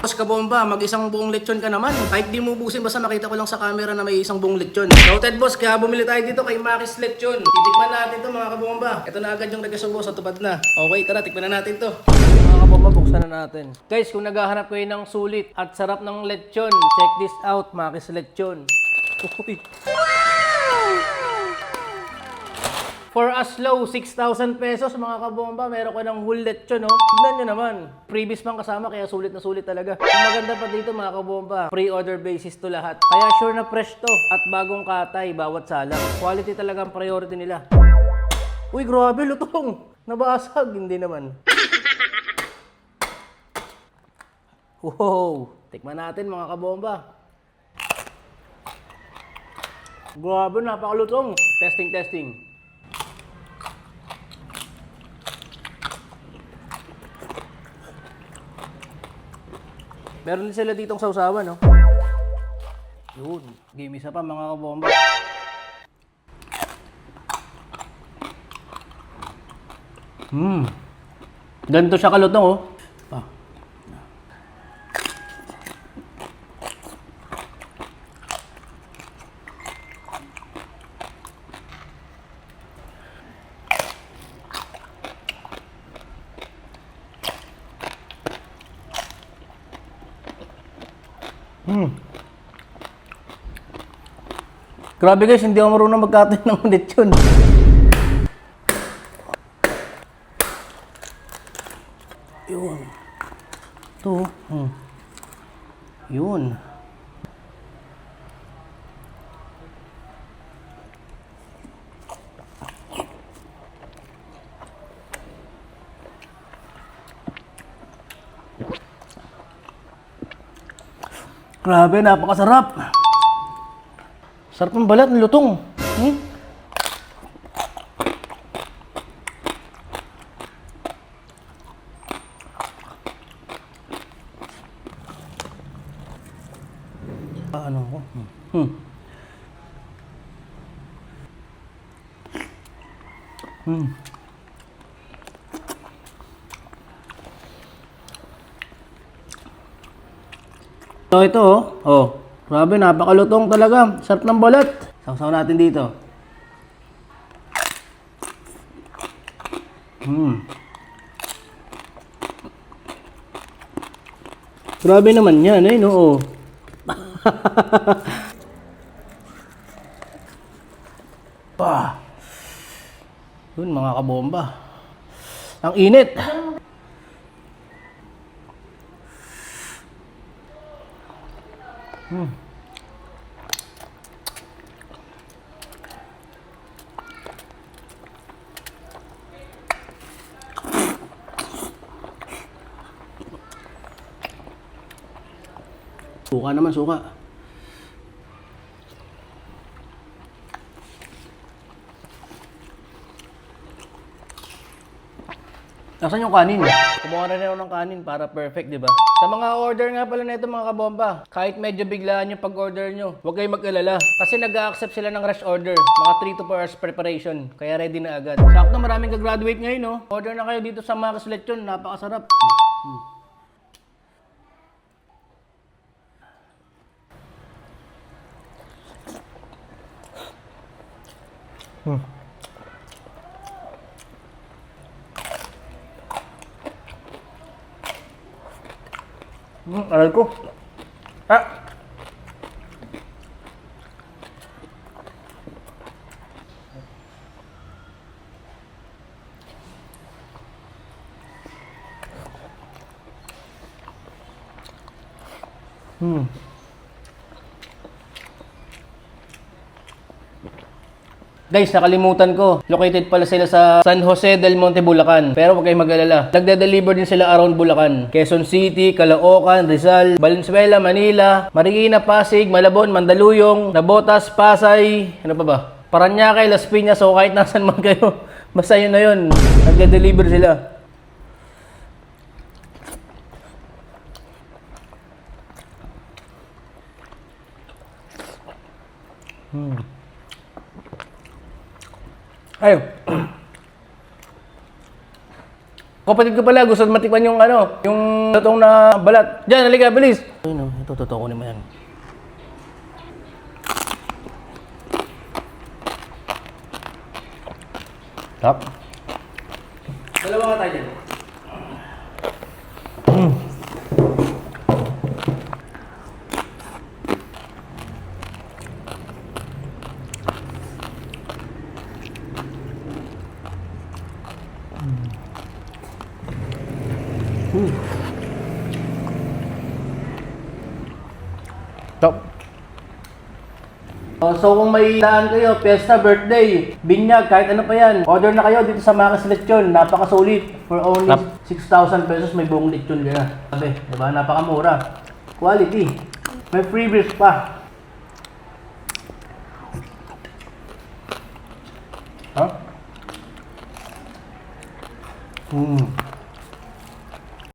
Boss Kabomba, mag-isang buong lechon ka naman. Kahit di mo ubusin, basta makita ko lang sa camera na may isang buong lechon. Noted boss, kaya bumili tayo dito kay Makis Lechon. Titikman natin to mga kabomba. Ito na agad yung request boss, sa tupad na. Okay, tara, tikman na natin to. Mga kabomba, buksan na natin. Guys, kung naghahanap kayo ng sulit at sarap ng lechon, check this out, Makis Lechon. Uy. For as low 6,000 pesos mga kabomba, meron ko ng whole lechon, no? Tignan nyo naman. Previous pang kasama, kaya sulit na sulit talaga. Ang maganda pa dito mga kabomba, pre-order basis to lahat. Kaya sure na fresh to at bagong katay bawat salang. Quality talaga ang priority nila. Uy, grabe, lutong. Nabasag, hindi naman. Wow, tikman natin mga kabomba. Grabe, napakalutong. Testing. Meron din sila ditong sausawan, no? Yun. Game isa pa, mga kabomba. Ganito siya kalutong, oh. Ah. Grabe guys, hindi ako marunong magkatay ng lechon. Yun. Ito. Yun. Grabe, napakasarap. Sarap ng balat, ng lutong. Ano ko? So ito, oh. Grabe, napakalutong talaga. Sarap ng balat. Sausaw natin dito. Grabe naman yan, eh, no? Pa. Yun, mga kabomba. Ang init. Suka naman, suka. Nasaan yung kanin? Kumuha na rin ako ng kanin para perfect, di ba? Sa mga order nga pala nito mga kabomba, kahit medyo biglaan yung pag-order nyo, huwag kayong mag-alala. Kasi nag-a-accept sila ng rush order. Mga 3 to 4 hours preparation. Kaya ready na agad. Sakto, maraming gagraduate ngayon, no? Order na kayo dito sa Makis Lechon. Napakasarap. Aral ko. Ah! Guys, nakalimutan ko. Located pala sila sa San Jose del Monte, Bulacan. Pero huwag kayong mag-alala. Nagde-deliver din sila around Bulacan. Quezon City, Caloocan, Rizal, Valenzuela, Manila, Marikina, Pasig, Malabon, Mandaluyong, Navotas, Pasay, ano pa ba? Paranaque, Las Piñas, so kahit nasan man kayo. Basta yun na yun. Nagde-deliver sila. Ayun. Kapatid ko pala, gusto matikman yung ano, yung lutong na balat. Diyan, halika, bilis. Ayun, ito, totoo mo yan. Tap. Dalawa nga tayo dyan. Top. So kung may daan kayo, piyesta, birthday, binyag, kahit ano pa yan, order na kayo dito sa Macas Lechon. Napakasulit. For only 6,000 pesos, may buong lechon ka na. Sabi, diba? Napakamura. Quality. May freebies pa. Huh?